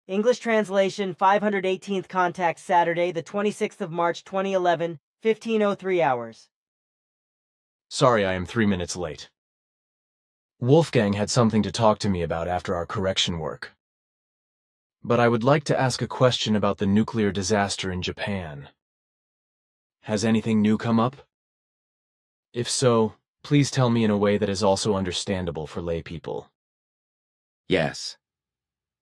English translation 518th contact Saturday, the 26th of March 2011, 15:03 hours. Sorry I am 3 minutes late. Wolfgang had something to talk to me about after our correction work. But I would like to ask a question about the nuclear disaster in Japan. Has anything new come up? If so, please tell me in a way that is also understandable for lay people. Yes.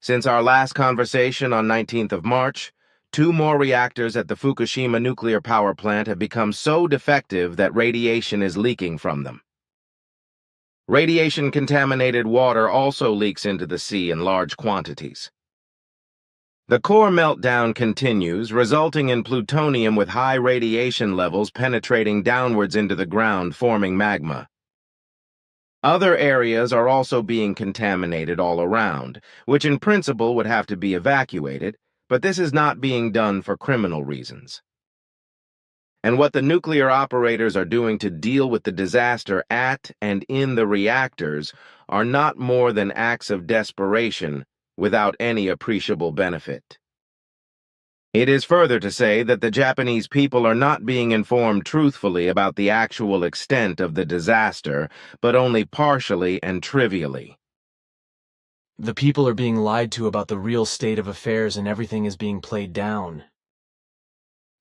Since our last conversation on 19th of March, 2 more reactors at the Fukushima Nuclear power plant have become so defective that radiation is leaking from them. Radiation-contaminated water also leaks into the sea in large quantities. The core meltdown continues, resulting in plutonium with high radiation levels penetrating downwards into the ground, forming magma. Other areas are also being contaminated all around, which in principle would have to be evacuated, but this is not being done for criminal reasons. And what the nuclear operators are doing to deal with the disaster at and in the reactors are not more than acts of desperation without any appreciable benefit. It is further to say that the Japanese people are not being informed truthfully about the actual extent of the disaster, but only partially and trivially. The people are being lied to about the real state of affairs and everything is being played down.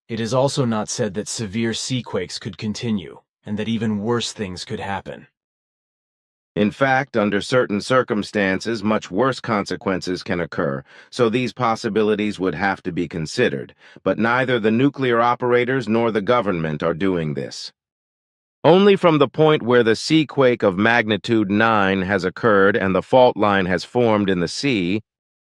It is also not said that severe seaquakes could continue, and that even worse things could happen. In fact, under certain circumstances, much worse consequences can occur, so these possibilities would have to be considered, but neither the nuclear operators nor the government are doing this. Only from the point where the seaquake of magnitude 9 has occurred and the fault line has formed in the sea,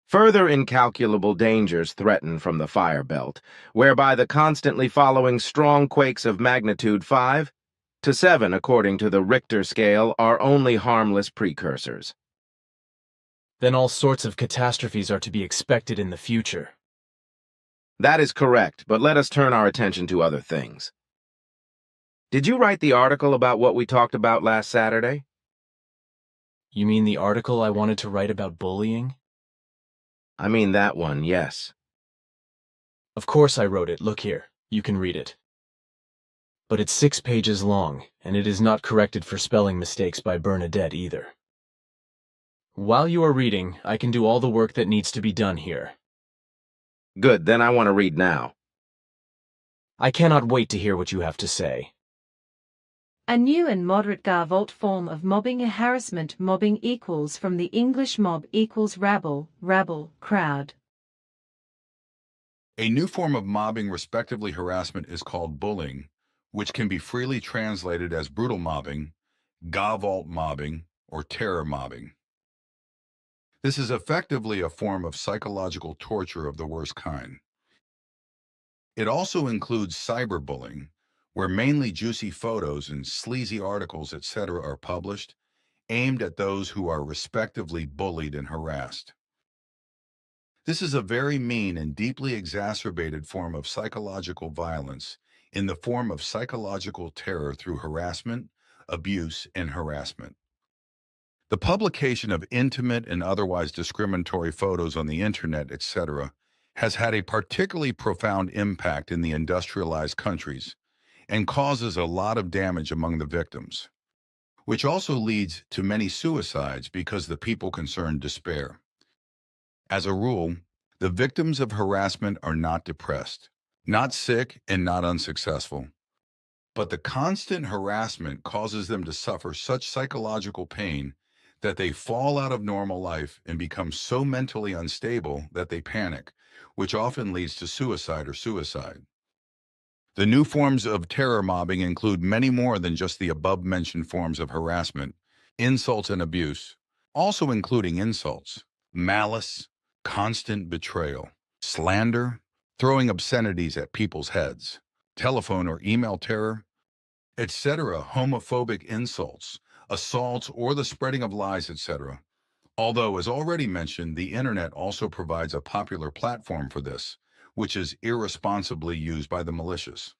further incalculable dangers threaten from the fire belt, whereby the constantly following strong quakes of magnitude 5 to 7 according to the Richter scale are only harmless precursors. Then all sorts of catastrophes are to be expected in the future. That is correct, but let us turn our attention to other things. Did you write the article about what we talked about last Saturday? You mean the article I wanted to write about bullying? I mean that one, yes. Of course I wrote it. Look here. You can read it. But it's 6 pages long, and it is not corrected for spelling mistakes by Bernadette either. While you are reading, I can do all the work that needs to be done here. Good, then I want to read now. I cannot wait to hear what you have to say. A new and moderate Gewalt form of mobbing. Harassment. Mobbing equals from the English mob equals rabble, crowd. A new form of mobbing, respectively harassment, is called bullying, which can be freely translated as brutal mobbing, Gewalt mobbing, or terror mobbing. This is effectively a form of psychological torture of the worst kind. It also includes cyberbullying, where mainly juicy photos and sleazy articles, etc., are published, aimed at those who are respectively bullied and harassed. This is a very mean and deeply exacerbated form of psychological violence in the form of psychological terror through harassment, abuse, and harassment. The publication of intimate and otherwise discriminatory photos on the internet, etc., has had a particularly profound impact in the industrialized countries and causes a lot of damage among the victims, which also leads to many suicides because the people concerned despair. As a rule, the victims of harassment are not depressed, not sick, and not unsuccessful. But the constant harassment causes them to suffer such psychological pain that they fall out of normal life and become so mentally unstable that they panic, which often leads to suicide or suicide. The new forms of terror mobbing include many more than just the above-mentioned forms of harassment, insults and abuse, also including insults, malice, constant betrayal, slander, throwing obscenities at people's heads, telephone or email terror, etc., homophobic insults, assaults, or the spreading of lies, etc. Although, as already mentioned, the internet also provides a popular platform for this, which is irresponsibly used by the malicious.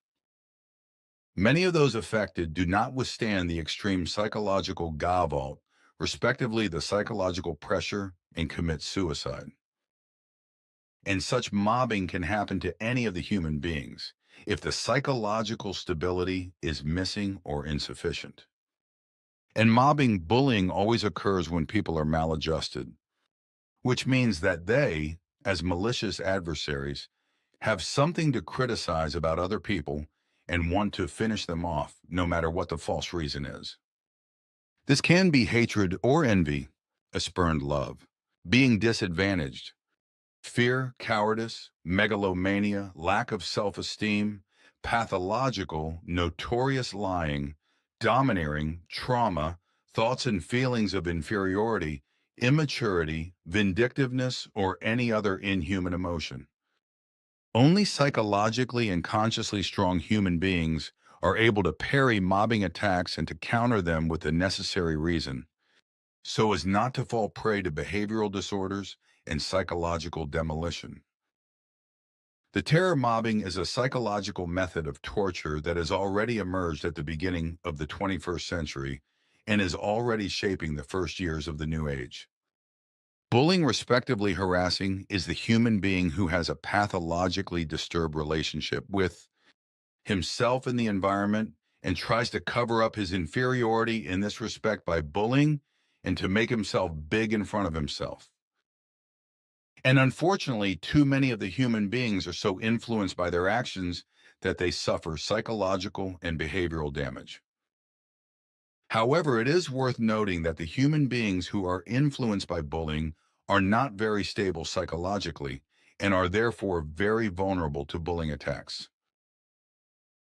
Many of those affected do not withstand the extreme psychological Gewalt, respectively the psychological pressure, and commit suicide. and such mobbing can happen to any of the human beings if the psychological stability is missing or insufficient. And bullying always occurs when people are maladjusted, which means that they, as malicious adversaries, have something to criticize about other people and want to finish them off, no matter what the false reason is. This can be hatred or envy, a spurned love, being disadvantaged, fear, cowardice, megalomania, lack of self-esteem, pathological, notorious lying, domineering, trauma, thoughts and feelings of inferiority, immaturity, vindictiveness, or any other inhuman emotion. Only psychologically and consciously strong human beings are able to parry mobbing attacks and to counter them with the necessary reason, so as not to fall prey to behavioral disorders and psychological demolition. The terror mobbing is a psychological method of torture that has already emerged at the beginning of the 21st century and is already shaping the first years of the new age. Bullying, respectively harassing, is the human being who has a pathologically disturbed relationship with himself and the environment and tries to cover up his inferiority in this respect by bullying and to make himself big in front of himself. And unfortunately, too many of the human beings are so influenced by their actions that they suffer psychological and behavioral damage. However, it is worth noting that the human beings who are influenced by bullying are not very stable psychologically and are therefore very vulnerable to bullying attacks.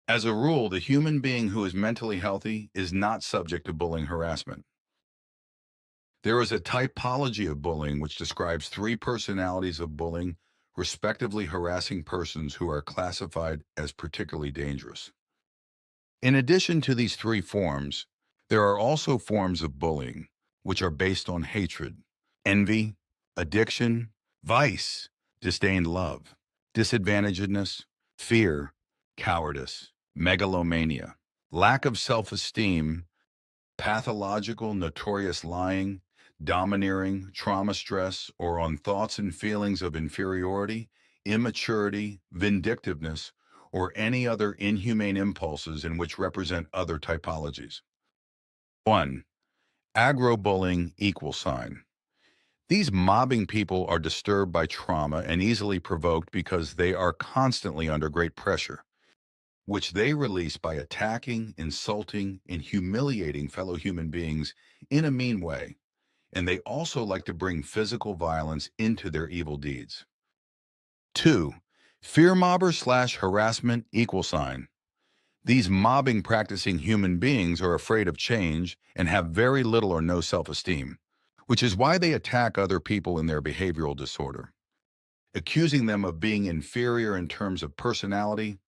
As a rule, the human being who is mentally healthy is not subject to bullying harassment. There is a typology of bullying which describes three personalities of bullying, respectively harassing persons who are classified as particularly dangerous. In addition to these three forms, there are also forms of bullying which are based on hatred, envy, addiction, vice, disdained love, disadvantagedness, fear, cowardice, megalomania, lack of self-esteem, pathological, notorious lying, domineering, trauma stress, or on thoughts and feelings of inferiority, immaturity, vindictiveness, or any other inhumane impulses in which represent other typologies. 1. Agro-bullying equal sign. These mobbing people are disturbed by trauma and easily provoked because they are constantly under great pressure, which they release by attacking, insulting, and humiliating fellow human beings in a mean way, and they also like to bring physical violence into their evil deeds. 2. Fear mobber/harassment equal sign. These mobbing practicing human beings are afraid of change and have very little or no self-esteem, which is why they attack other people in their behavioral disorder, accusing them of being inferior in terms of personality,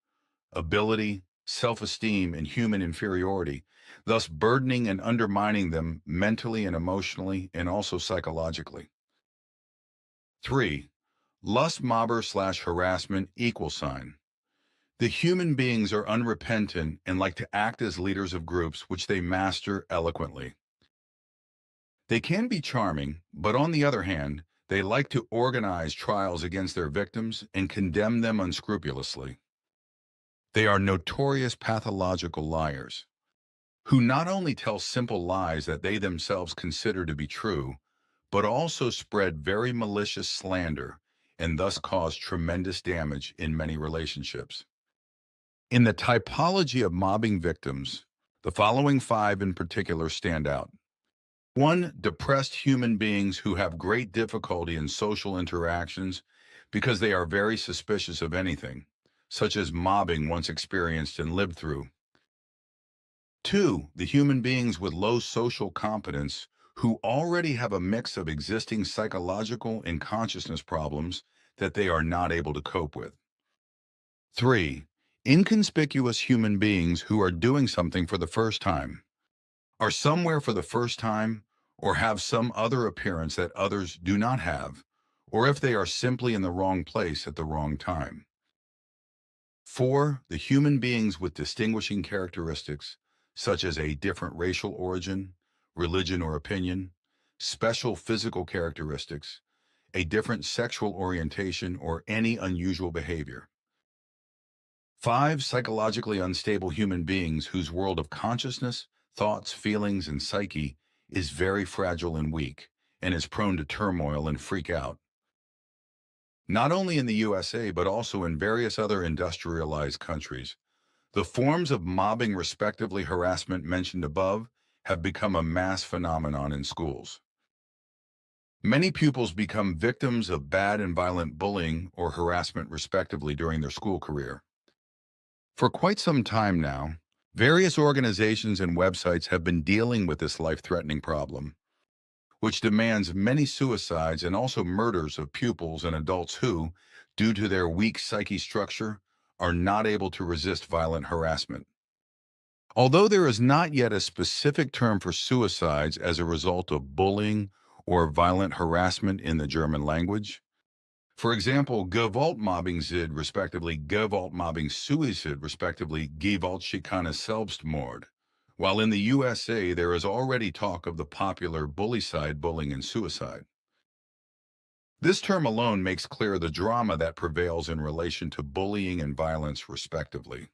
ability, self-esteem, and human inferiority, thus burdening and undermining them mentally and emotionally and also psychologically. 3. Lust mobber/harassment equal sign. The human beings are unrepentant and like to act as leaders of groups which they master eloquently. They can be charming, but on the other hand, they like to organize trials against their victims and condemn them unscrupulously. They are notorious pathological liars, who not only tell simple lies that they themselves consider to be true, but also spread very malicious slander and thus cause tremendous damage in many relationships. In the typology of mobbing victims, the following 5 in particular stand out. 1. Depressed human beings who have great difficulty in social interactions because they are very suspicious of anything, such as mobbing once experienced and lived through. 2. The human beings with low social competence who already have a mix of existing psychological and consciousness problems that they are not able to cope with. 3. Inconspicuous human beings who are doing something for the first time, are somewhere for the first time, or have some other appearance that others do not have, or if they are simply in the wrong place at the wrong time. 4. The human beings with distinguishing characteristics, such as a different racial origin, religion or opinion, special physical characteristics, a different sexual orientation, or any unusual behavior. 5. Psychologically unstable human beings whose world of consciousness, thoughts, feelings, and psyche is very fragile and weak, and is prone to turmoil and freak out. Not only in the USA, but also in various other industrialized countries, the forms of mobbing, respectively harassment mentioned above, have become a mass phenomenon in schools. Many pupils become victims of bad and violent bullying or harassment, respectively, during their school career. For quite some time now, various organizations and websites have been dealing with this life-threatening problem, which demands many suicides and also murders of pupils and adults who, due to their weak psyche structure, are not able to resist violent harassment. Although there is not yet a specific term for suicides as a result of bullying or violent harassment in the German language, for example, Gewalt-mobbing sind, respectively, Gewalt-mobbing Suizid, respectively, Gewaltschikane Selbstmord, while in the USA there is already talk of the popular bullycide, bullying, and suicide. This term alone makes clear the drama that prevails in relation to bullying and violence, respectively.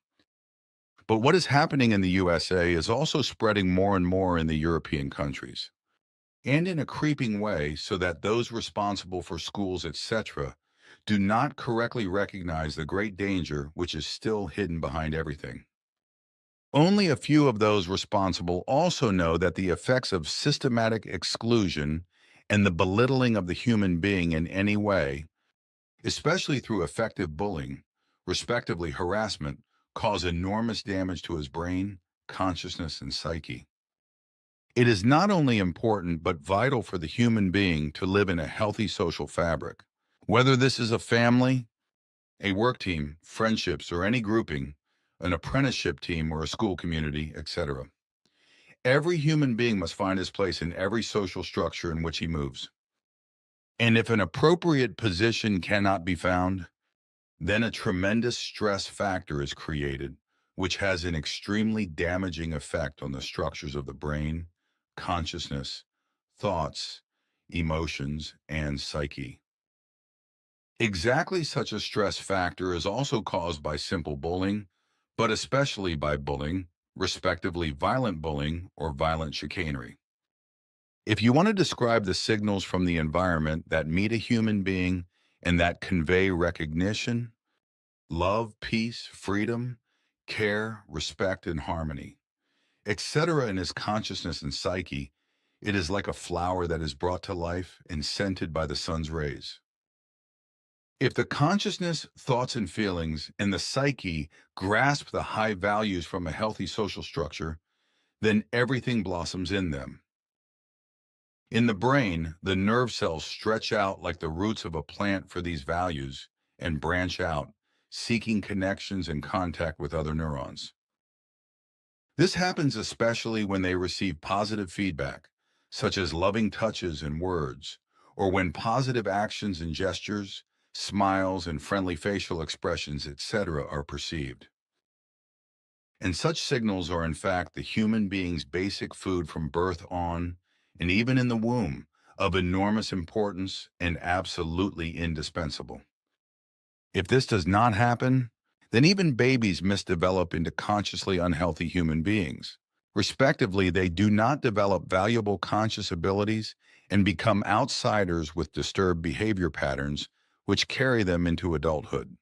But what is happening in the USA is also spreading more and more in the European countries, and in a creeping way, so that those responsible for schools, etc., do not correctly recognize the great danger which is still hidden behind everything. Only a few of those responsible also know that the effects of systematic exclusion and the belittling of the human being in any way, especially through effective bullying, respectively harassment, cause enormous damage to his brain, consciousness, and psyche. It is not only important but vital for the human being to live in a healthy social fabric. Whether this is a family, a work team, friendships, or any grouping, an apprenticeship team or a school community, etc. Every human being must find his place in every social structure in which he moves. And if an appropriate position cannot be found, then a tremendous stress factor is created, which has an extremely damaging effect on the structures of the brain, consciousness, thoughts, emotions, and psyche. Exactly such a stress factor is also caused by simple bullying, but especially by bullying, respectively violent bullying or violent chicanery. If you want to describe the signals from the environment that meet a human being and that convey recognition, love, peace, freedom, care, respect, and harmony, etc. in his consciousness and psyche, it is like a flower that is brought to life and scented by the sun's rays. If the consciousness, thoughts, and feelings and the psyche grasp the high values from a healthy social structure, then everything blossoms in them. In the brain, the nerve cells stretch out like the roots of a plant for these values and branch out, seeking connections and contact with other neurons. This happens especially when they receive positive feedback, such as loving touches and words, or when positive actions and gestures, smiles, and friendly facial expressions, etc., are perceived. And such signals are in fact the human being's basic food from birth on, and even in the womb, of enormous importance and absolutely indispensable. If this does not happen, then even babies misdevelop into consciously unhealthy human beings. Respectively, they do not develop valuable conscious abilities and become outsiders with disturbed behavior patterns which carry them into adulthood,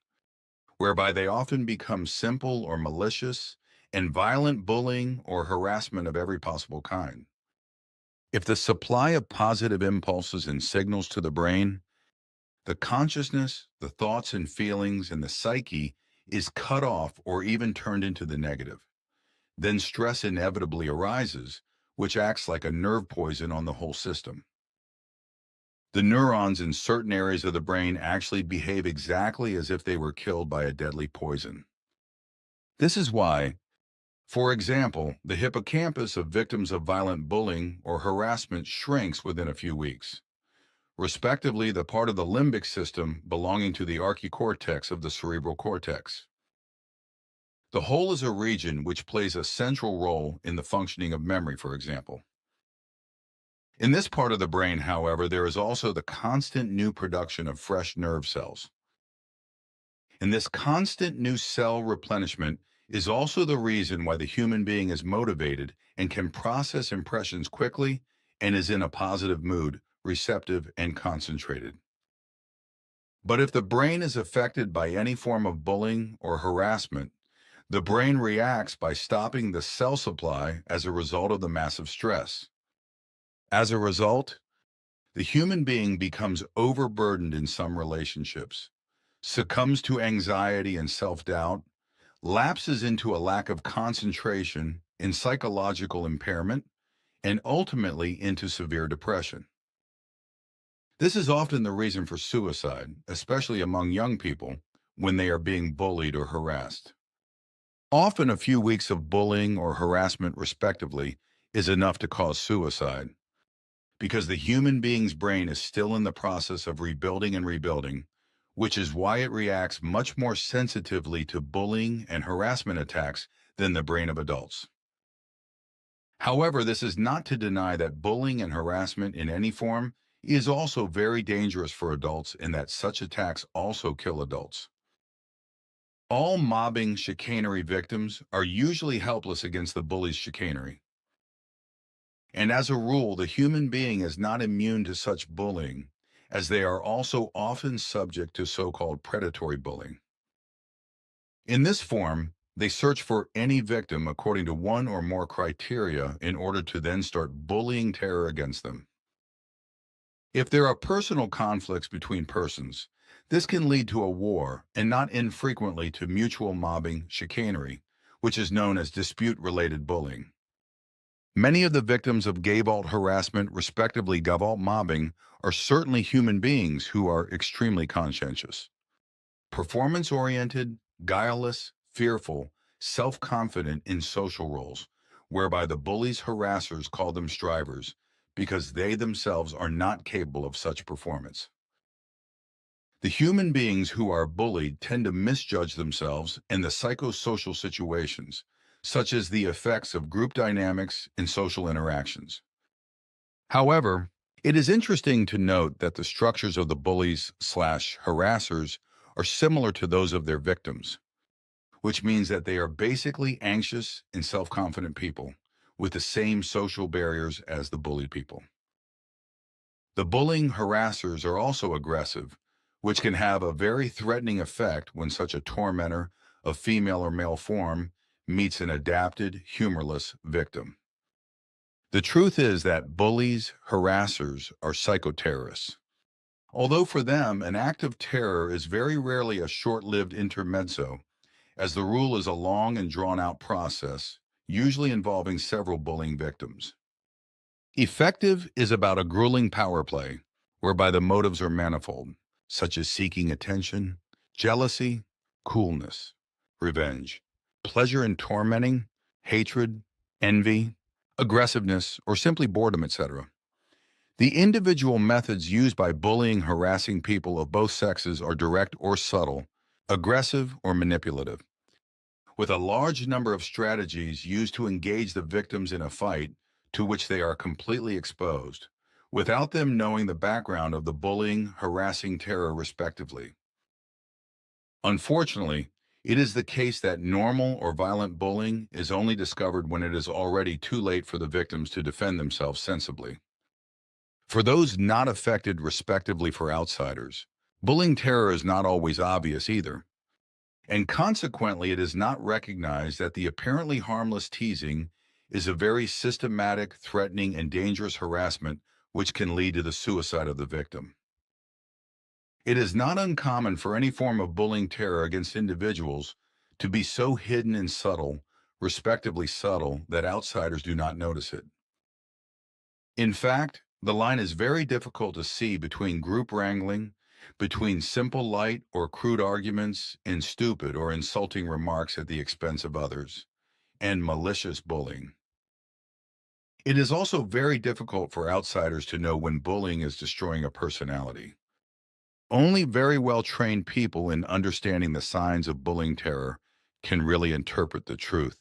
whereby they often become simple or malicious and violent bullying or harassment of every possible kind. If the supply of positive impulses and signals to the brain, the consciousness, the thoughts and feelings, and the psyche is cut off or even turned into the negative, then stress inevitably arises, which acts like a nerve poison on the whole system. The neurons in certain areas of the brain actually behave exactly as if they were killed by a deadly poison. This is why, for example, the hippocampus of victims of violent bullying or harassment shrinks within a few weeks. Respectively, the part of the limbic system belonging to the archicortex of the cerebral cortex. The whole is a region which plays a central role in the functioning of memory, for example. In this part of the brain, however, there is also the constant new production of fresh nerve cells. And this constant new cell replenishment is also the reason why the human being is motivated and can process impressions quickly and is in a positive mood, receptive and concentrated. But if the brain is affected by any form of bullying or harassment, the brain reacts by stopping the cell supply as a result of the massive stress. As a result, the human being becomes overburdened in some relationships, succumbs to anxiety and self-doubt, lapses into a lack of concentration and psychological impairment, and ultimately into severe depression. This is often the reason for suicide, especially among young people, when they are being bullied or harassed. Often a few weeks of bullying or harassment, respectively, is enough to cause suicide, because the human being's brain is still in the process of rebuilding and rebuilding, which is why it reacts much more sensitively to bullying and harassment attacks than the brain of adults. However, this is not to deny that bullying and harassment in any form is also very dangerous for adults and that such attacks also kill adults. All mobbing chicanery victims are usually helpless against the bully's chicanery. And as a rule, the human being is not immune to such bullying, as they are also often subject to so-called predatory bullying. In this form, they search for any victim according to one or more criteria in order to then start bullying terror against them. If there are personal conflicts between persons, this can lead to a war and not infrequently to mutual mobbing chicanery, which is known as dispute-related bullying. Many of the victims of Gewalt harassment, respectively Gewalt mobbing, are certainly human beings who are extremely conscientious. Performance-oriented, guileless, fearful, self-confident in social roles, whereby the bullies' harassers call them strivers, because they themselves are not capable of such performance. The human beings who are bullied tend to misjudge themselves and the psychosocial situations, such as the effects of group dynamics and social interactions. However, it is interesting to note that the structures of the bullies/harassers are similar to those of their victims, which means that they are basically anxious and self-confident people with the same social barriers as the bullied people. The bullying harassers are also aggressive, which can have a very threatening effect when such a tormentor of female or male form meets an adapted, humorless victim. The truth is that bullies, harassers are psychoterrorists. Although for them, an act of terror is very rarely a short-lived intermezzo, as the rule is a long and drawn-out process, usually involving several bullying victims. Effective is about a grueling power play, whereby the motives are manifold, such as seeking attention, jealousy, coolness, revenge, pleasure in tormenting, hatred, envy, aggressiveness, or simply boredom, etc. The individual methods used by bullying, harassing people of both sexes are direct or subtle, aggressive or manipulative, with a large number of strategies used to engage the victims in a fight to which they are completely exposed, without them knowing the background of the bullying, harassing terror, respectively. Unfortunately, it is the case that normal or violent bullying is only discovered when it is already too late for the victims to defend themselves sensibly. For those not affected, respectively for outsiders, bullying terror is not always obvious either, and consequently it is not recognized that the apparently harmless teasing is a very systematic, threatening, and dangerous harassment which can lead to the suicide of the victim. It is not uncommon for any form of bullying terror against individuals to be so hidden and subtle, respectively subtle, that outsiders do not notice it. In fact, the line is very difficult to see between group wrangling, between simple light or crude arguments, and stupid or insulting remarks at the expense of others, and malicious bullying. It is also very difficult for outsiders to know when bullying is destroying a personality. Only very well-trained people in understanding the signs of bullying terror can really interpret the truth,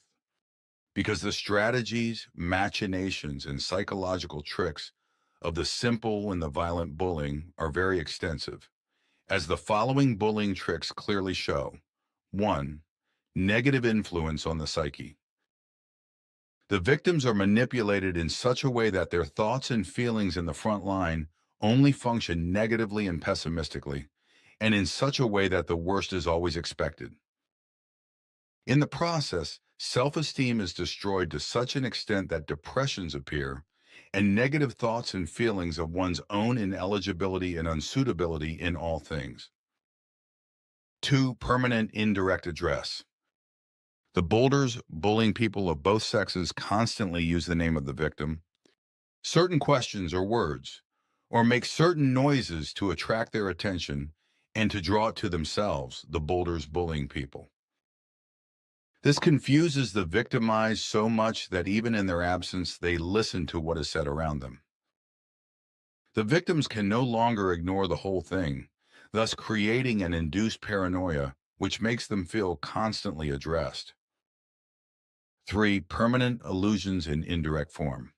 because the strategies, machinations, and psychological tricks of the simple and the violent bullying are very extensive, as the following bullying tricks clearly show. 1. Negative influence on the psyche. The victims are manipulated in such a way that their thoughts and feelings in the front line only function negatively and pessimistically, and in such a way that the worst is always expected. In the process, self-esteem is destroyed to such an extent that depressions appear, and negative thoughts and feelings of one's own ineligibility and unsuitability in all things. 2. Permanent indirect address. The bullies bullying people of both sexes constantly use the name of the victim, certain questions or words, or make certain noises to attract their attention and to draw it to themselves, the bullies bullying people. This confuses the victimized so much that even in their absence, they listen to what is said around them. The victims can no longer ignore the whole thing, thus creating an induced paranoia, which makes them feel constantly addressed. 3. Permanent illusions in indirect form.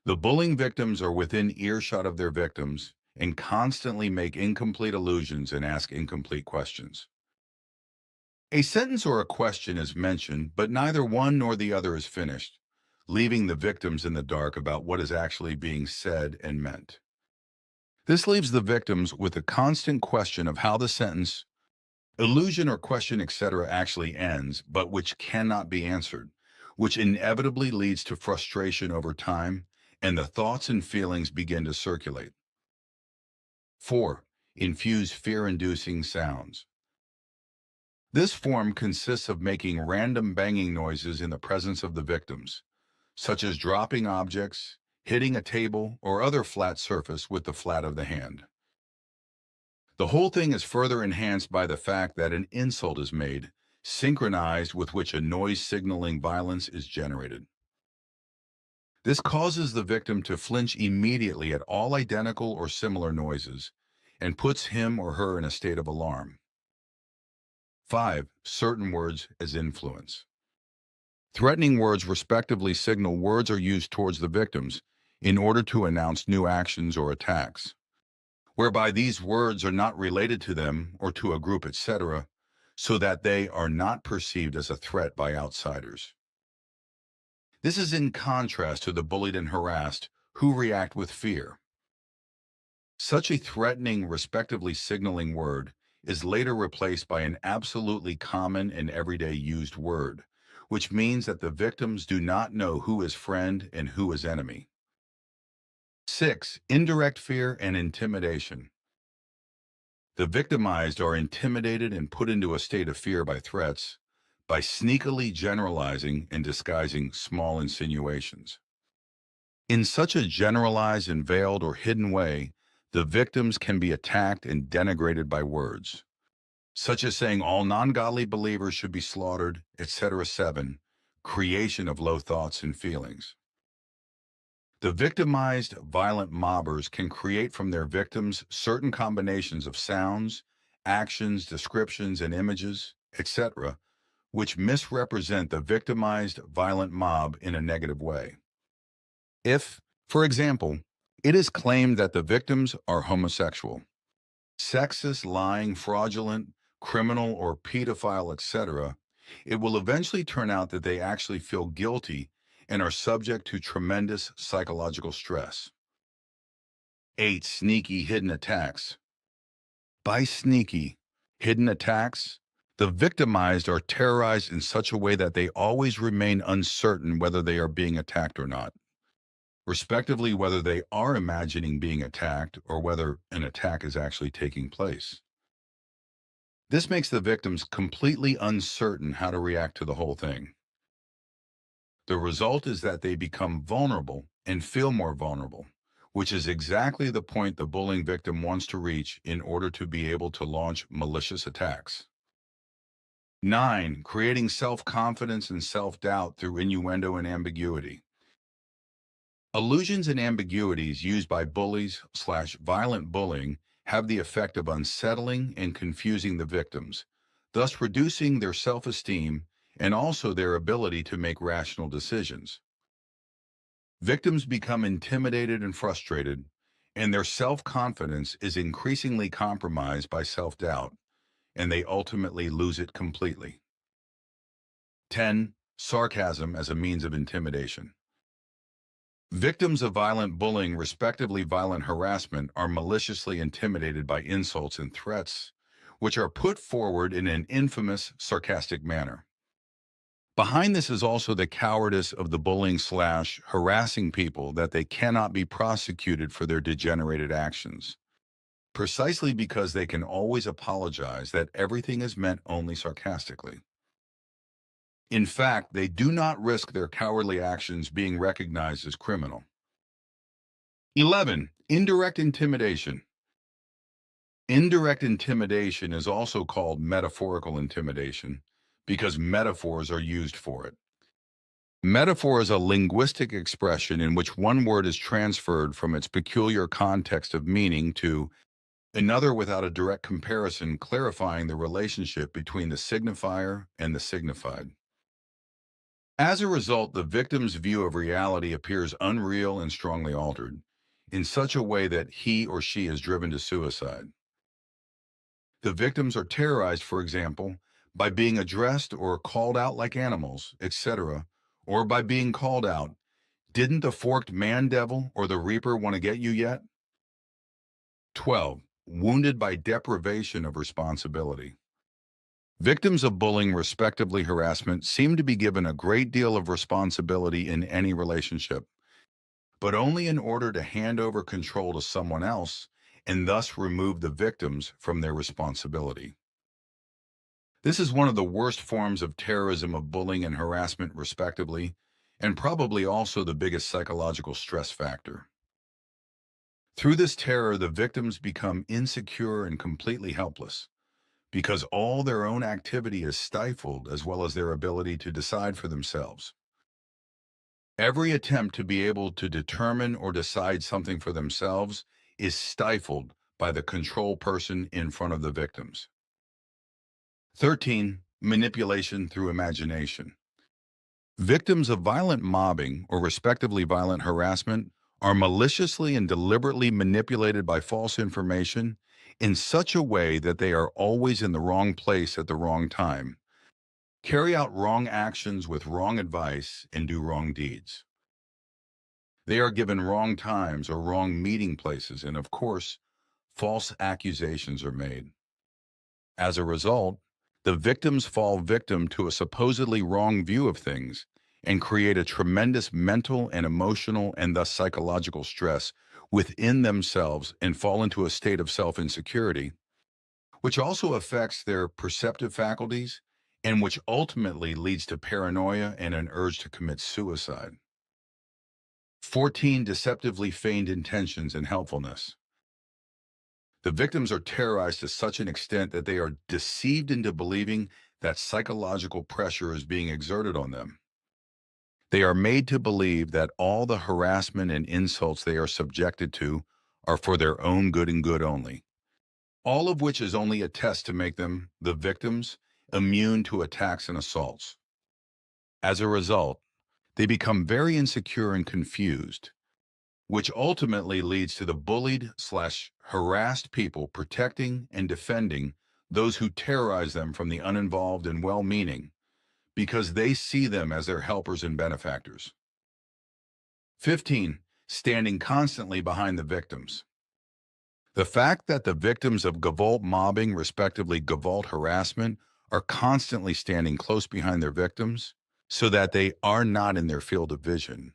The bullying victims are within earshot of their victims and constantly make incomplete illusions and ask incomplete questions. A sentence or a question is mentioned, but neither one nor the other is finished, leaving the victims in the dark about what is actually being said and meant. This leaves the victims with a constant question of how the sentence, illusion or question, etc. actually ends, but which cannot be answered, which inevitably leads to frustration over time, and the thoughts and feelings begin to circulate. 4. Infuse fear-inducing sounds. This form consists of making random banging noises in the presence of the victims, such as dropping objects, hitting a table, or other flat surface with the flat of the hand. The whole thing is further enhanced by the fact that an insult is made, synchronized with which a noise signaling violence is generated. This causes the victim to flinch immediately at all identical or similar noises and puts him or her in a state of alarm. 5. Certain words as influence. Threatening words respectively signal words are used towards the victims in order to announce new actions or attacks, whereby these words are not related to them or to a group, etc., so that they are not perceived as a threat by outsiders. This is in contrast to the bullied and harassed, who react with fear. Such a threatening, respectively signaling word is later replaced by an absolutely common and everyday used word, which means that the victims do not know who is friend and who is enemy. 6. Indirect fear and intimidation. The victimized are intimidated and put into a state of fear by threats, by sneakily generalizing and disguising small insinuations. In such a generalized and veiled or hidden way, the victims can be attacked and denigrated by words, such as saying all non-godly believers should be slaughtered, etc. 7. Creation of low thoughts and feelings. The victimized violent mobbers can create from their victims certain combinations of sounds, actions, descriptions, and images, etc., which misrepresent the victimized violent mob in a negative way. If, for example, it is claimed that the victims are homosexual, sexist, lying, fraudulent, criminal, or pedophile, etc., it will eventually turn out that they actually feel guilty and are subject to tremendous psychological stress. 8. Sneaky hidden attacks. By sneaky, hidden attacks, the victimized are terrorized in such a way that they always remain uncertain whether they are being attacked or not, respectively whether they are imagining being attacked or whether an attack is actually taking place. This makes the victims completely uncertain how to react to the whole thing. The result is that they become vulnerable and feel more vulnerable, which is exactly the point the bullying victim wants to reach in order to be able to launch malicious attacks. 9. Creating self-confidence and self-doubt through innuendo and ambiguity. Allusions and ambiguities used by bullies/violent bullying have the effect of unsettling and confusing the victims, thus reducing their self-esteem and also their ability to make rational decisions. Victims become intimidated and frustrated, and their self-confidence is increasingly compromised by self-doubt, and they ultimately lose it completely. 10. Sarcasm as a means of intimidation. Victims of violent bullying, respectively violent harassment, are maliciously intimidated by insults and threats, which are put forward in an infamous, sarcastic manner. Behind this is also the cowardice of the bullying/harassing people that they cannot be prosecuted for their degenerated actions, precisely because they can always apologize that everything is meant only sarcastically. In fact, they do not risk their cowardly actions being recognized as criminal. 11. Indirect intimidation. Indirect intimidation is also called metaphorical intimidation because metaphors are used for it. Metaphor is a linguistic expression in which one word is transferred from its peculiar context of meaning to another without a direct comparison, clarifying the relationship between the signifier and the signified. As a result, the victim's view of reality appears unreal and strongly altered, in such a way that he or she is driven to suicide. The victims are terrorized, for example, by being addressed or called out like animals, etc., or by being called out, "Didn't the forked man-devil or the reaper want to get you yet?" 12. Wounded by deprivation of responsibility. Victims of bullying, respectively harassment, seem to be given a great deal of responsibility in any relationship, but only in order to hand over control to someone else and thus remove the victims from their responsibility. This is one of the worst forms of terrorism of bullying and harassment, respectively, and probably also the biggest psychological stress factor. Through this terror, the victims become insecure and completely helpless, because all their own activity is stifled as well as their ability to decide for themselves. Every attempt to be able to determine or decide something for themselves is stifled by the control person in front of the victims. 13. Manipulation through imagination. Victims of violent mobbing or respectively violent harassment are maliciously and deliberately manipulated by false information in such a way that they are always in the wrong place at the wrong time, carry out wrong actions with wrong advice, and do wrong deeds. They are given wrong times or wrong meeting places, and of course, false accusations are made. As a result, the victims fall victim to a supposedly wrong view of things and create a tremendous mental and emotional and thus psychological stress within themselves and fall into a state of self-insecurity, which also affects their perceptive faculties and which ultimately leads to paranoia and an urge to commit suicide. 14. Deceptively feigned intentions and helpfulness. The victims are terrorized to such an extent that they are deceived into believing that psychological pressure is being exerted on them. They are made to believe that all the harassment and insults they are subjected to are for their own good and good only, all of which is only a test to make them, the victims, immune to attacks and assaults. As a result, they become very insecure and confused, which ultimately leads to the bullied/harassed people protecting and defending those who terrorize them from the uninvolved and well-meaning, because they see them as their helpers and benefactors. 15. Standing constantly behind the victims. The fact that the victims of Gewalt mobbing, respectively Gewalt harassment, are constantly standing close behind their victims so that they are not in their field of vision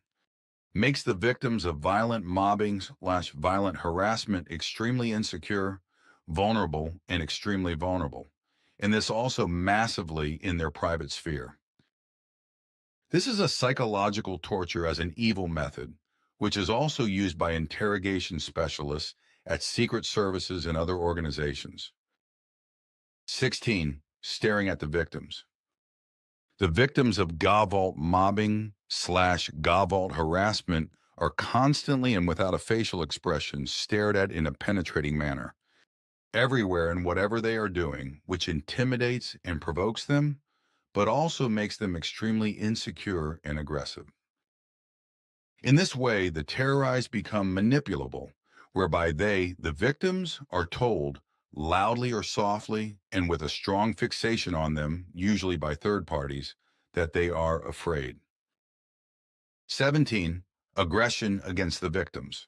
makes the victims of violent mobbing/violent harassment extremely insecure, vulnerable, and extremely vulnerable, and this also massively in their private sphere. This is a psychological torture as an evil method, which is also used by interrogation specialists at secret services and other organizations. 16. Staring at the victims. The victims of Gewalt mobbing/Gewalt harassment are constantly and without a facial expression stared at in a penetrating manner, everywhere and whatever they are doing, which intimidates and provokes them, but also makes them extremely insecure and aggressive. In this way, the terrorized become manipulable, whereby they, the victims, are told, loudly or softly, and with a strong fixation on them, usually by third parties, that they are afraid. 17. Aggression against the victims.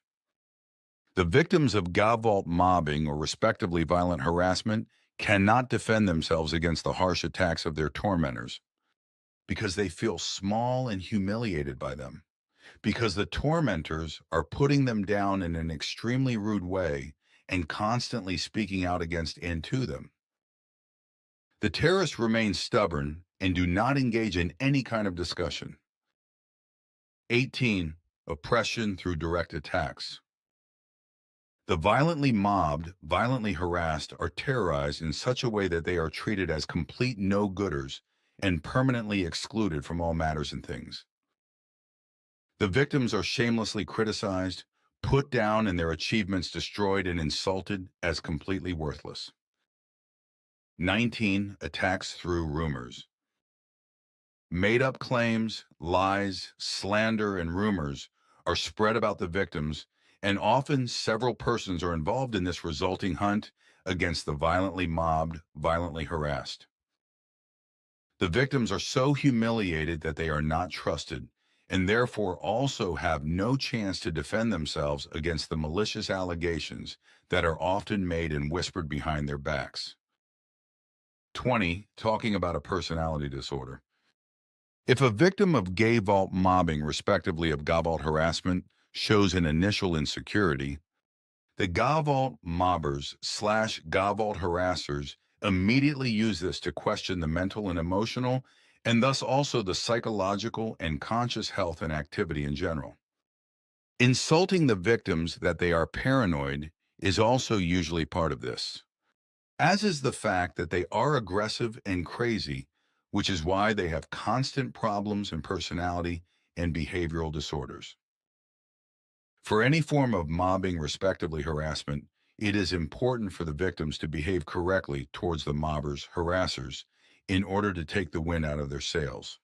The victims of Gewalt mobbing or respectively violent harassment cannot defend themselves against the harsh attacks of their tormentors because they feel small and humiliated by them, because the tormentors are putting them down in an extremely rude way and constantly speaking out against and to them. The terrorists remain stubborn and do not engage in any kind of discussion. 18. Oppression through direct attacks. The violently mobbed, violently harassed, are terrorized in such a way that they are treated as complete no-gooders and permanently excluded from all matters and things. The victims are shamelessly criticized, put down, and their achievements destroyed and insulted as completely worthless. 19. Attacks through rumors. Made-up claims, lies, slander, and rumors are spread about the victims, and often several persons are involved in this resulting hunt against the violently mobbed, violently harassed. The victims are so humiliated that they are not trusted, and therefore also have no chance to defend themselves against the malicious allegations that are often made and whispered behind their backs. 20. Talking about a personality disorder. If a victim of Gewalt mobbing, respectively of Gewalt harassment, shows an initial insecurity, the Gewalt mobbers / Gewalt harassers immediately use this to question the mental and emotional, and thus also the psychological and conscious health and activity in general. Insulting the victims that they are paranoid is also usually part of this, as is the fact that they are aggressive and crazy, which is why they have constant problems in personality and behavioral disorders. For any form of mobbing, respectively harassment, it is important for the victims to behave correctly towards the mobbers, harassers, in order to take the wind out of their sails.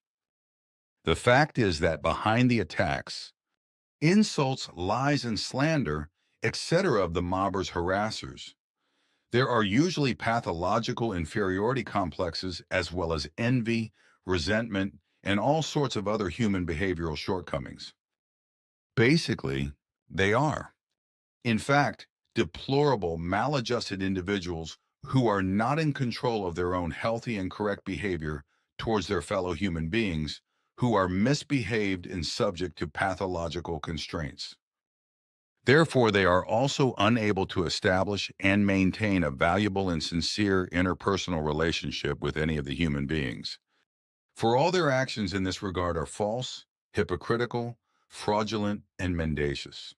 The fact is that behind the attacks, insults, lies, and slander, etc. of the mobbers, harassers, there are usually pathological inferiority complexes as well as envy, resentment, and all sorts of other human behavioral shortcomings. Basically, they are, in fact, deplorable, maladjusted individuals who are not in control of their own healthy and correct behavior towards their fellow human beings, who are misbehaved and subject to pathological constraints. Therefore, they are also unable to establish and maintain a valuable and sincere interpersonal relationship with any of the human beings. For all their actions in this regard are false, hypocritical, fraudulent, and mendacious.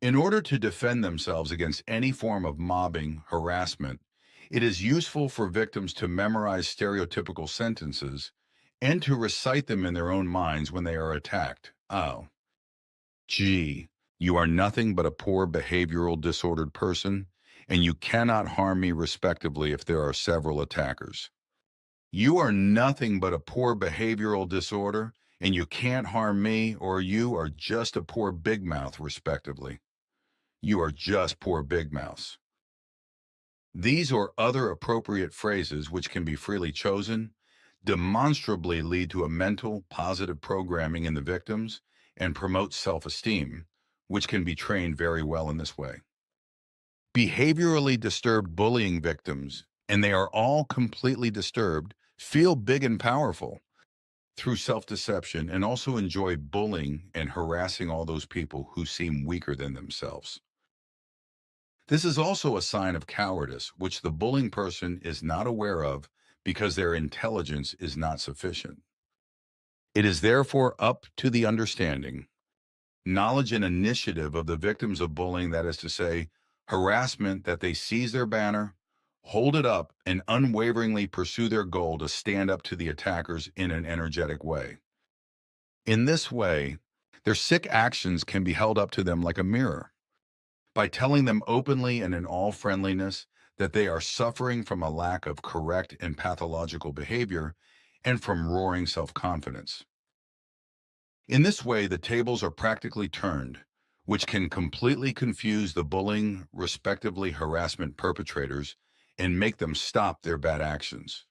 In order to defend themselves against any form of mobbing, harassment, it is useful for victims to memorize stereotypical sentences and to recite them in their own minds when they are attacked. Oh, gee, you are nothing but a poor behavioral disordered person, and you cannot harm me respectively if there are several attackers. You are nothing but a poor behavioral disorder, and you can't harm me, or you are just a poor big mouth respectively. You are just poor big mouths. These or other appropriate phrases, which can be freely chosen, demonstrably lead to a mental, positive programming in the victims and promote self-esteem, which can be trained very well in this way. Behaviorally disturbed bullying victims, and they are all completely disturbed, feel big and powerful through self-deception and also enjoy bullying and harassing all those people who seem weaker than themselves. This is also a sign of cowardice, which the bullying person is not aware of because their intelligence is not sufficient. It is therefore up to the understanding, knowledge, and initiative of the victims of bullying, that is to say, harassment, that they seize their banner, hold it up, and unwaveringly pursue their goal to stand up to the attackers in an energetic way. In this way, their sick actions can be held up to them like a mirror, by telling them openly and in all friendliness that they are suffering from a lack of correct and pathological behavior and from roaring self-confidence. In this way, the tables are practically turned, which can completely confuse the bullying, respectively harassment perpetrators and make them stop their bad actions.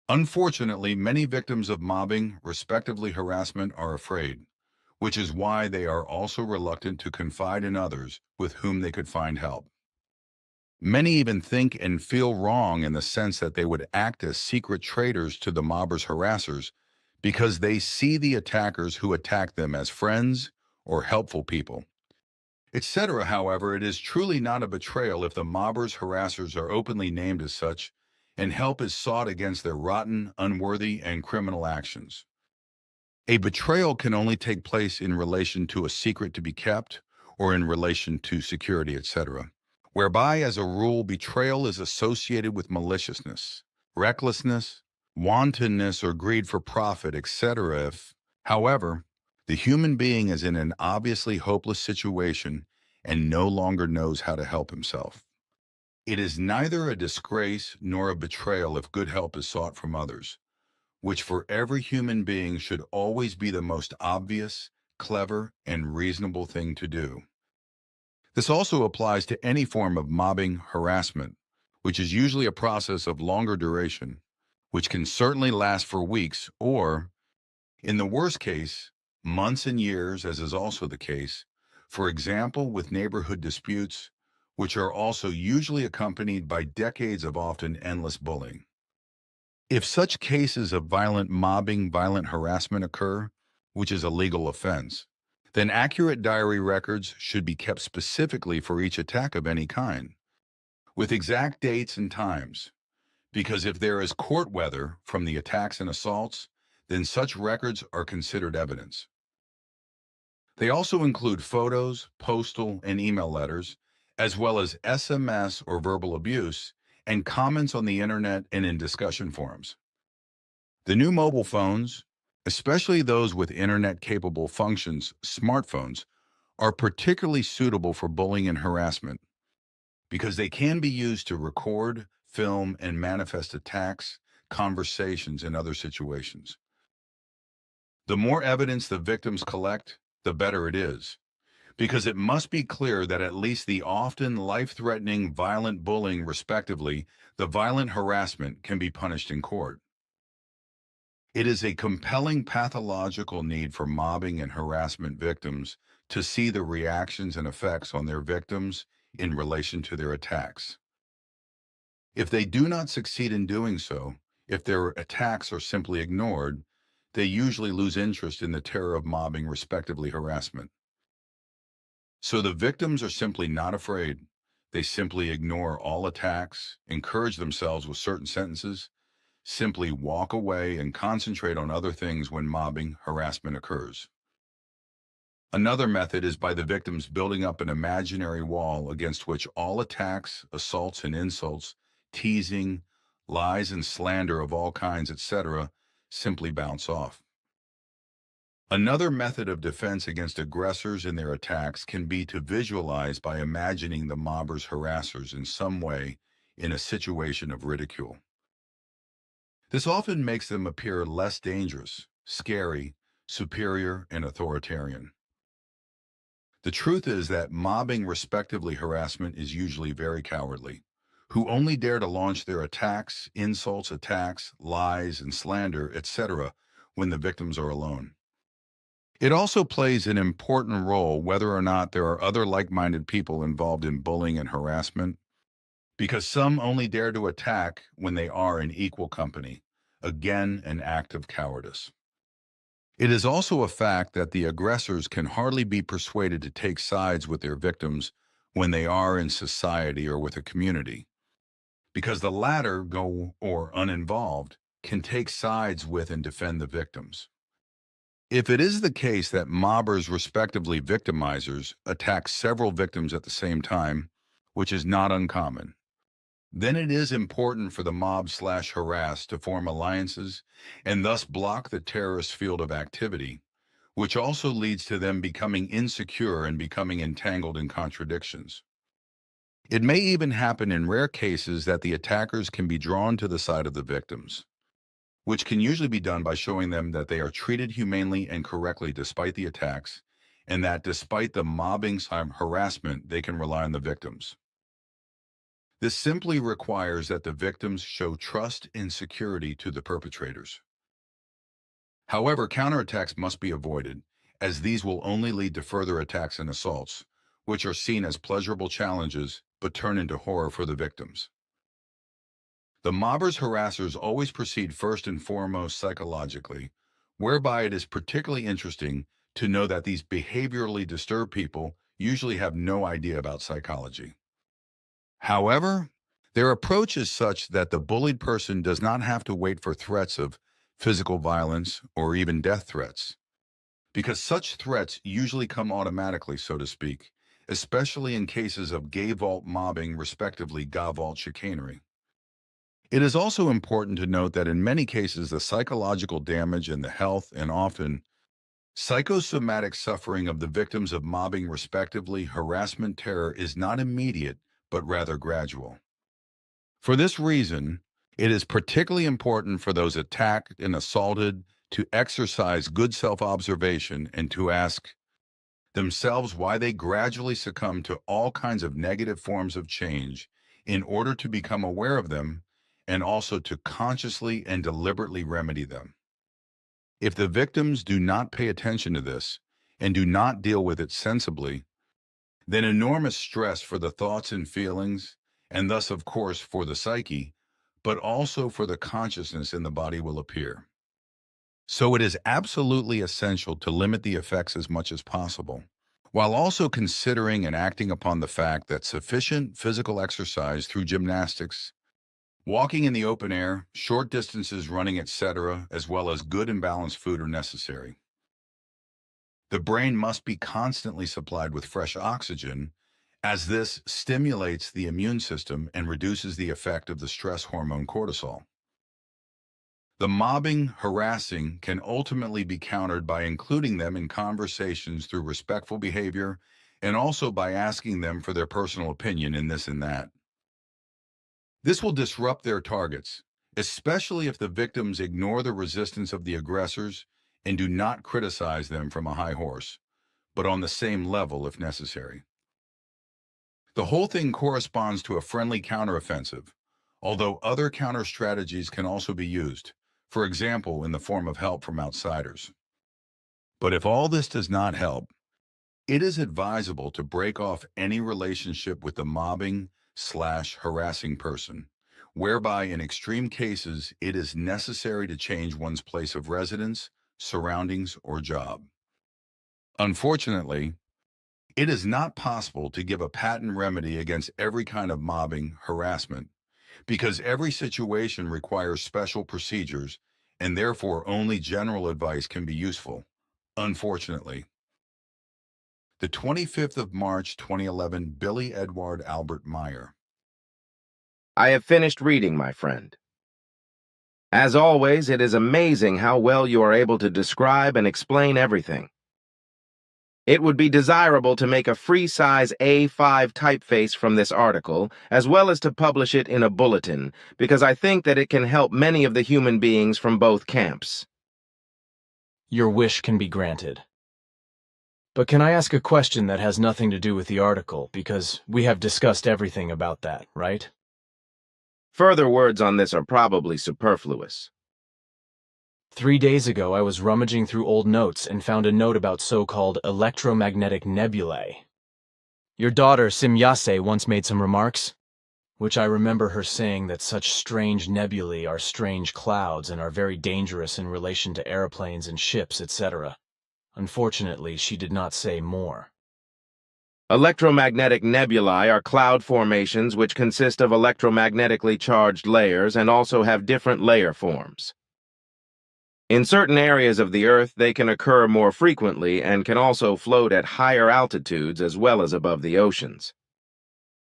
Unfortunately, many victims of mobbing, respectively harassment, are afraid, which is why they are also reluctant to confide in others with whom they could find help. Many even think and feel wrong in the sense that they would act as secret traitors to the mobbers' harassers because they see the attackers who attack them as friends or helpful people, etc. However, it is truly not a betrayal if the mobbers' harassers are openly named as such and help is sought against their rotten, unworthy, and criminal actions. A betrayal can only take place in relation to a secret to be kept or in relation to security, etc., whereby, as a rule, betrayal is associated with maliciousness, recklessness, wantonness, or greed for profit, etc. If, however, the human being is in an obviously hopeless situation and no longer knows how to help himself. It is neither a disgrace nor a betrayal if good help is sought from others, which for every human being should always be the most obvious, clever, and reasonable thing to do. This also applies to any form of mobbing harassment, which is usually a process of longer duration, which can certainly last for weeks or, in the worst case, months and years, as is also the case, for example, with neighborhood disputes, which are also usually accompanied by decades of often endless bullying. If such cases of violent mobbing, violent harassment occur, which is a legal offense, then accurate diary records should be kept specifically for each attack of any kind, with exact dates and times, because if there is court weather from the attacks and assaults, then such records are considered evidence. They also include photos, postal, and email letters, as well as SMS or verbal abuse, and comments on the internet and in discussion forums. The new mobile phones, especially those with internet-capable functions, smartphones, are particularly suitable for bullying and harassment because they can be used to record, film, and manifest attacks, conversations, and other situations. The more evidence the victims collect, the better it is, because it must be clear that at least the often life-threatening violent bullying, respectively, the violent harassment, can be punished in court. It is a compelling pathological need for mobbing and harassment victims to see the reactions and effects on their victims in relation to their attacks. If they do not succeed in doing so, if their attacks are simply ignored, they usually lose interest in the terror of mobbing, respectively harassment. So the victims are simply not afraid. They simply ignore all attacks, encourage themselves with certain sentences, simply walk away and concentrate on other things when mobbing, harassment occurs. Another method is by the victims building up an imaginary wall against which all attacks, assaults, and insults, teasing, lies, and slander of all kinds, etc., simply bounce off. Another method of defense against aggressors in their attacks can be to visualize by imagining the mobbers' harassers in some way in a situation of ridicule. This often makes them appear less dangerous, scary, superior, and authoritarian. The truth is that mobbing, respectively harassment, is usually very cowardly, who only dare to launch their attacks, insults, attacks, lies, and slander, etc., when the victims are alone. It also plays an important role whether or not there are other like-minded people involved in bullying and harassment, because some only dare to attack when they are in equal company, again an act of cowardice. It is also a fact that the aggressors can hardly be persuaded to take sides with their victims when they are in society or with a community, because the latter, or uninvolved, can take sides with and defend the victims. If it is the case that mobbers, respectively victimizers, attack several victims at the same time, which is not uncommon, then it is important for the mob/harass to form alliances and thus block the terrorist field of activity, which also leads to them becoming insecure and becoming entangled in contradictions. It may even happen in rare cases that the attackers can be drawn to the side of the victims. which can usually be done by showing them that they are treated humanely and correctly despite the attacks, and that despite the mobbing harassment, they can rely on the victims. This simply requires that the victims show trust and security to the perpetrators. However, counterattacks must be avoided, as these will only lead to further attacks and assaults, which are seen as pleasurable challenges but turn into horror for the victims. The mobbers' harassers always proceed first and foremost psychologically, whereby it is particularly interesting to know that these behaviorally disturbed people usually have no idea about psychology. However, their approach is such that the bullied person does not have to wait for threats of physical violence or even death threats, because such threats usually come automatically, so to speak, especially in cases of Gewalt mobbing, respectively Gewalt chicanery. It is also important to note that in many cases, the psychological damage and the health and often psychosomatic suffering of the victims of mobbing, respectively harassment terror, is not immediate, but rather gradual. For this reason, it is particularly important for those attacked and assaulted to exercise good self-observation and to ask themselves why they gradually succumb to all kinds of negative forms of change in order to become aware of them and also to consciously and deliberately remedy them. If the victims do not pay attention to this and do not deal with it sensibly, then enormous stress for the thoughts and feelings, and thus, of course, for the psyche, but also for the consciousness in the body will appear. So it is absolutely essential to limit the effects as much as possible, while also considering and acting upon the fact that sufficient physical exercise through gymnastics, walking in the open air, short distances running, etc., as well as good and balanced food are necessary. The brain must be constantly supplied with fresh oxygen, as this stimulates the immune system and reduces the effect of the stress hormone cortisol. The mobbing, harassing can ultimately be countered by including them in conversations through respectful behavior and also by asking them for their personal opinion in this and that. This will disrupt their targets, especially if the victims ignore the resistance of the aggressors and do not criticize them from a high horse, but on the same level if necessary. The whole thing corresponds to a friendly counteroffensive, although other counter strategies can also be used, for example, in the form of help from outsiders. But if all this does not help, it is advisable to break off any relationship with the mobbing/harassing person, whereby in extreme cases it is necessary to change one's place of residence, surroundings, or job. Unfortunately, it is not possible to give a patent remedy against every kind of mobbing, harassment, because every situation requires special procedures and therefore only general advice can be useful, unfortunately. The 25th of March, 2011, Billy Edward Albert Meier. I have finished reading, my friend. As always, it is amazing how well you are able to describe and explain everything. It would be desirable to make a free-size A5 typeface from this article, as well as to publish it in a bulletin, because I think that it can help many of the human beings from both camps. Your wish can be granted. But can I ask a question that has nothing to do with the article, because we have discussed everything about that, right? Further words on this are probably superfluous. 3 days ago, I was rummaging through old notes and found a note about so-called electromagnetic nebulae. Your daughter, Simyase, once made some remarks, which I remember her saying that such strange nebulae are strange clouds and are very dangerous in relation to airplanes and ships, etc. Unfortunately, she did not say more. Electromagnetic nebulae are cloud formations which consist of electromagnetically charged layers and also have different layer forms. In certain areas of the Earth, they can occur more frequently and can also float at higher altitudes as well as above the oceans.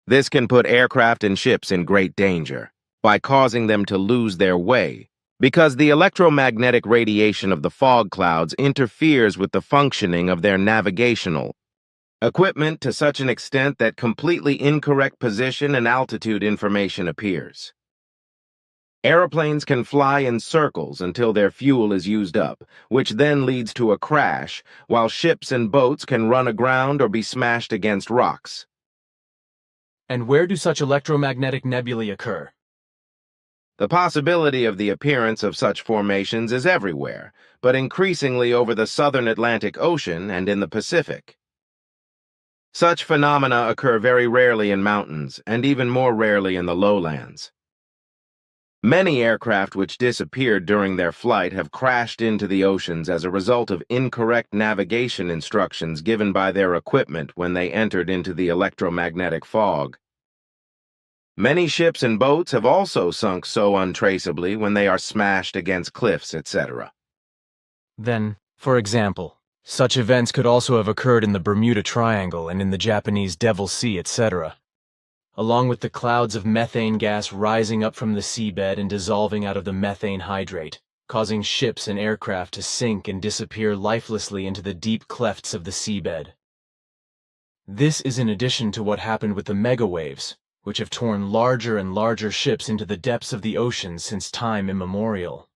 This can put aircraft and ships in great danger by causing them to lose their way, because the electromagnetic radiation of the fog clouds interferes with the functioning of their navigational equipment to such an extent that completely incorrect position and altitude information appears. Airplanes can fly in circles until their fuel is used up, which then leads to a crash, while ships and boats can run aground or be smashed against rocks. And where do such electromagnetic nebulae occur? The possibility of the appearance of such formations is everywhere, but increasingly over the southern Atlantic Ocean and in the Pacific. Such phenomena occur very rarely in mountains, and even more rarely in the lowlands. Many aircraft which disappeared during their flight have crashed into the oceans as a result of incorrect navigation instructions given by their equipment when they entered into the electromagnetic fog. Many ships and boats have also sunk so untraceably when they are smashed against cliffs, etc. Then, for example, such events could also have occurred in the Bermuda Triangle and in the Japanese Devil Sea, etc., along with the clouds of methane gas rising up from the seabed and dissolving out of the methane hydrate, causing ships and aircraft to sink and disappear lifelessly into the deep clefts of the seabed. This is in addition to what happened with the megawaves, which have torn larger and larger ships into the depths of the ocean since time immemorial.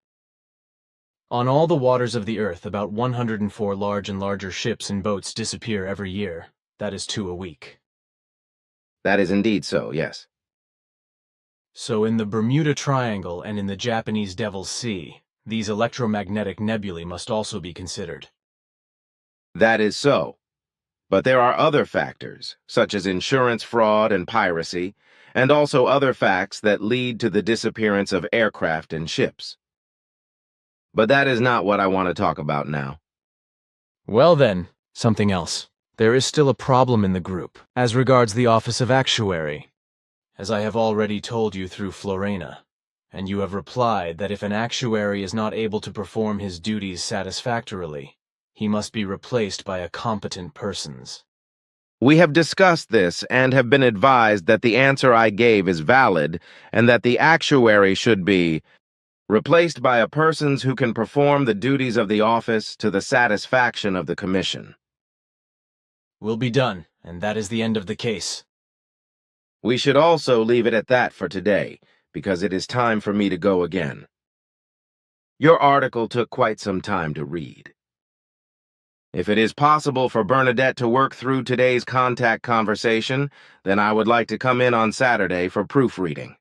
On all the waters of the Earth, about 104 large and larger ships and boats disappear every year. That is 2 a week. That is indeed so, yes. So in the Bermuda Triangle and in the Japanese Devil Sea, these electromagnetic nebulae must also be considered. That is so. But there are other factors, such as insurance fraud and piracy, and also other facts that lead to the disappearance of aircraft and ships. But that is not what I want to talk about now. Well then, something else. There is still a problem in the group, as regards the Office of Actuary, as I have already told you through Florena, and you have replied that if an actuary is not able to perform his duties satisfactorily, he must be replaced by a competent person. We have discussed this and have been advised that the answer I gave is valid and that the actuary should be replaced by a person who can perform the duties of the office to the satisfaction of the Commission. Will be done, and that is the end of the case. We should also leave it at that for today, because it is time for me to go again. Your article took quite some time to read. If it is possible for Bernadette to work through today's contact conversation, then I would like to come in on Saturday for proofreading.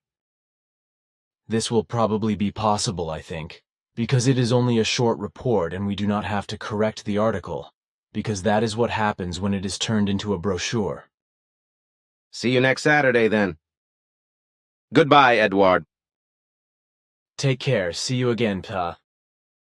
This will probably be possible, I think, because it is only a short report and we do not have to correct the article, because that is what happens when it is turned into a brochure. See you next Saturday, then. Goodbye, Edward. Take care. See you again, Pa.